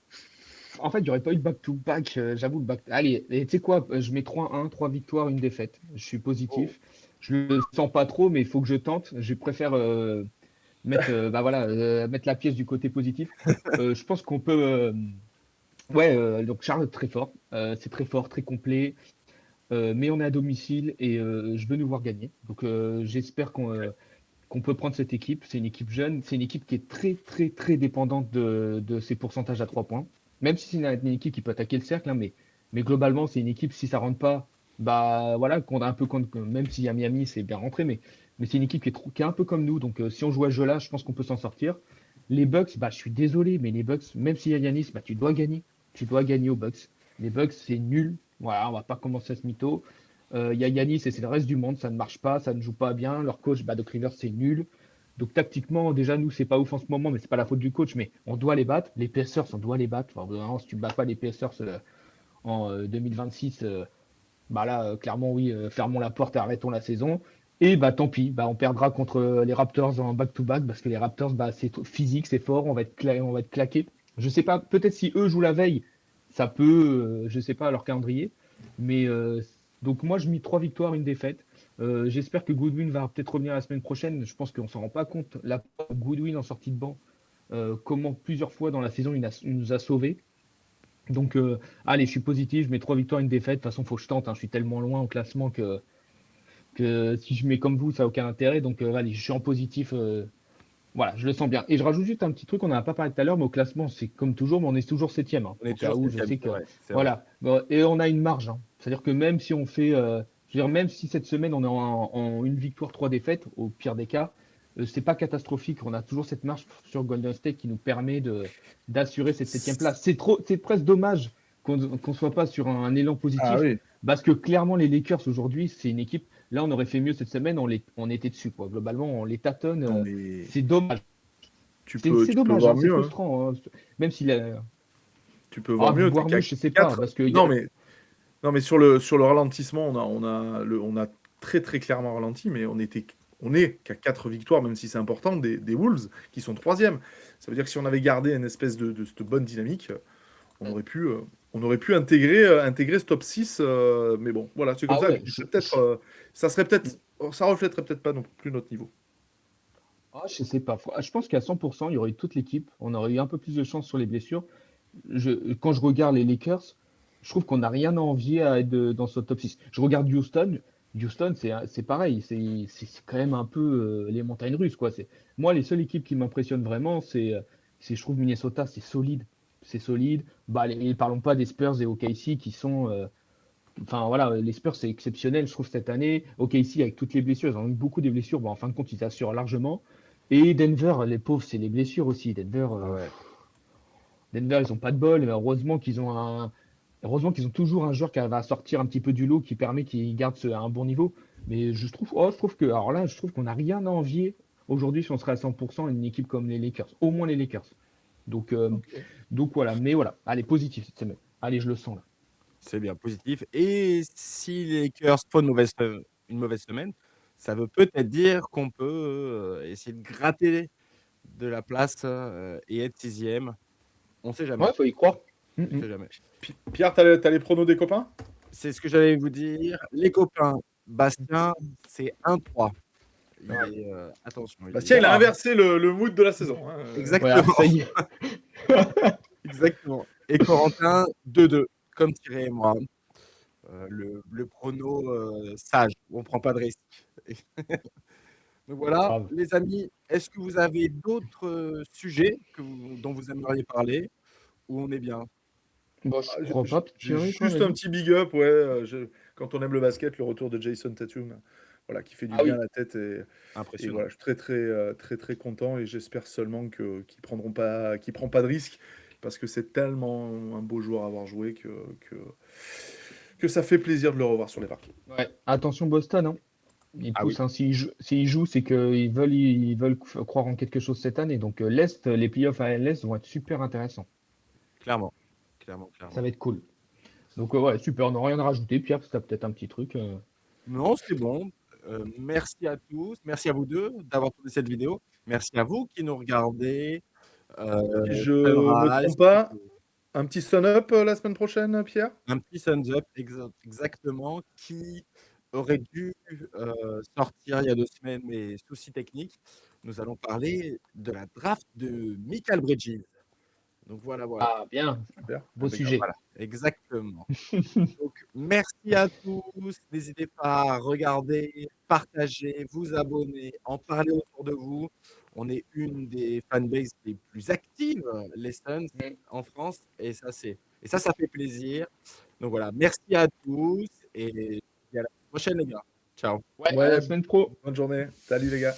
En fait, il n'y aurait pas eu de back-to-back. J'avoue, le back. Allez, et tu sais quoi? Je mets 3-1, 3 victoires, une défaite. Je suis Oh, positif. Je le sens pas trop, mais il faut que je tente. Je préfère mettre la pièce du côté positif. Je pense qu'on peut. Ouais, donc Charlotte très fort. C'est très fort, très complet. Mais on est à domicile et je veux nous voir gagner. Donc j'espère qu'on peut prendre cette équipe. C'est une équipe jeune, c'est une équipe qui est très très très dépendante de ses pourcentages à 3 points. Même si c'est une équipe qui peut attaquer le cercle, hein, mais globalement c'est une équipe, si ça rentre pas, bah voilà, qu'on a un peu même si à Miami c'est bien rentré, mais c'est une équipe qui est un peu comme nous. Donc si on joue à ce jeu-là, je pense qu'on peut s'en sortir. Les Bucks, bah je suis désolé, mais les Bucks, même s'il y a Yanis, bah tu dois gagner. Tu dois gagner aux Bucks. Les Bucks, c'est nul. Voilà, on va pas commencer à se mytho. Il y a Yanis et c'est le reste du monde, ça ne marche pas, ça ne joue pas bien. Leur coach, Doc Rivers, c'est nul. Donc tactiquement, déjà, nous, c'est pas ouf en ce moment, mais c'est pas la faute du coach, mais on doit les battre. Les Pacers, on doit les battre. Enfin, vraiment, si tu bats pas les Pacers en 2026, bah là, clairement, oui, fermons la porte et arrêtons la saison. Et bah tant pis, bah, on perdra contre les Raptors en back-to-back parce que les Raptors, bah, c'est physique, c'est fort, on va être claqué. Je sais pas, peut-être si eux jouent la veille, ça peut, je sais pas, leur calendrier. Mais donc moi, je mis 3 victoires, une défaite. J'espère que Goodwin va peut-être revenir la semaine prochaine. Je pense qu'on s'en rend pas compte. La Goodwin en sortie de banc, comment plusieurs fois dans la saison il nous a sauvés. Donc, allez, je suis positif, je mets 3 victoires, une défaite. De toute façon, faut que je tente, hein. Je suis tellement loin au classement que si je mets comme vous, ça n'a aucun intérêt. Donc, allez, je suis en positif. Voilà, je le sens bien. Et je rajoute juste un petit truc, on n'en a pas parlé tout à l'heure, mais au classement, c'est comme toujours, mais on est toujours septième, hein, on est au cas toujours où je 7e, sais c'est que. vrai, c'est vrai. Voilà. Bon, et on a une marge, hein. C'est-à-dire que même si on fait. Je veux dire, même si cette semaine, on est en une victoire, 3 défaites, au pire des cas, c'est pas catastrophique. On a toujours cette marge sur Golden State qui nous permet d'assurer cette septième place. C'est presque dommage qu'on soit pas sur un élan Ah positif, oui, parce que clairement, les Lakers aujourd'hui, c'est une équipe. Là, on aurait fait mieux cette semaine, on était dessus, quoi. Globalement, on les tâtonne. non mais C'est dommage. tu C'est peux, c'est tu peux dommage, voir hein, c'est mieux, hein. frustrant, hein. Même s'il a. Tu peux voir Ah, mieux. T'es voire qu'à mieux, je sais pas, 4. parce que Non mais, non, mais sur le ralentissement, on a très très clairement ralenti, mais on est qu'à 4 victoires, même si c'est important, des Wolves qui sont troisième. Ça veut dire que si on avait gardé une espèce de cette bonne dynamique, on aurait pu, euh, on aurait pu intégrer ce top 6. Mais bon, voilà, c'est comme ah ça. Et ouais, puis peut-être, ça reflèterait peut-être pas non plus notre niveau. Ah, je sais pas. Je pense qu'à 100%, il y aurait eu toute l'équipe. On aurait eu un peu plus de chance sur les blessures. Quand je regarde les Lakers, je trouve qu'on n'a rien à envier à être dans ce top 6. Je regarde Houston. Houston, c'est pareil. C'est quand même un peu les montagnes russes, quoi. Moi, les seules équipes qui m'impressionnent vraiment, je trouve Minnesota, c'est solide. C'est solide. Bah, parlons pas des Spurs et OKC qui sont. Enfin voilà, les Spurs c'est exceptionnel, je trouve cette année. OKC avec toutes les blessures, ils ont eu beaucoup de blessures. Bon, en fin de compte, ils assurent largement. Et Denver, les pauvres, c'est les blessures aussi. Ah ouais. Denver, ils ont pas de bol. Mais heureusement qu'ils ont toujours un joueur qui va sortir un petit peu du lot, qui permet qu'ils gardent un bon niveau. Mais je trouve que, alors là, je trouve qu'on n'a rien à envier aujourd'hui si on serait à 100% à une équipe comme les Lakers, au moins les Lakers. Donc, euh, Ok. donc voilà, mais voilà, allez, positif cette semaine. Allez, je le sens là. C'est bien positif. Et si les Lakers font une mauvaise semaine, ça veut peut-être dire qu'on peut essayer de gratter de la place et être sixième. On ne sait jamais. Ouais, faut y croire. On sait jamais. Pierre, t'as les pronos des copains? C'est ce que j'allais vous dire. Les copains, Bastien, c'est 1-3. Ouais. Attention. Bastien, il a Ah, inversé le mood de la saison, hein. voilà, Exactement. ça y est. Exactement. Et Corentin, 2-2, comme Thierry et moi. Le prono sage, on ne prend pas de risque. Donc voilà, Grave. les amis, est-ce que vous avez d'autres sujets dont vous aimeriez parler ou on est bien? Bah, Ah, je crois pas, j'ai Thierry, toi, juste un vas-y. petit big up, ouais. Quand on aime le basket, le retour de Jason Tatum, voilà, qui fait du Ah bien à oui. la tête. Et Impressionnant. voilà, je suis très content et j'espère seulement qu'il prend pas de risque parce que c'est tellement un beau joueur à avoir joué que ça fait plaisir de le revoir sur les parquets. Ouais. Attention Boston, hein. Ils Ah oui, poussent, hein. S'ils jouent, c'est ils veulent croire en quelque chose cette année. Donc l'Est, les playoffs à l'Est vont être super intéressants. clairement. Clairement, Ça clairement. va être cool. Donc ouais, super, on n'a rien à rajouter. Pierre, tu as peut-être un petit truc. Non, c'est bon. Merci à tous. Merci à vous deux d'avoir tourné cette vidéo. Merci à vous qui nous regardez. Si je me Sunrise, trompe pas, un petit sun-up la semaine prochaine, Pierre? un petit thumbs up, exactement, qui aurait dû sortir il y a 2 semaines, mais soucis techniques. Nous allons parler de la draft de Mikal Bridges. Donc voilà, voilà. Ah, bien, Super, beau impeccable. sujet. Voilà, exactement. Donc merci à tous. N'hésitez pas à regarder, partager, vous abonner, en parler autour de vous. On est une des fanbases les plus actives, les Suns, Mm. en France, et ça fait plaisir. Donc voilà, merci à tous et à la prochaine les gars. Ciao. Ouais, à Ouais, la semaine pro. bonne journée. Salut les gars.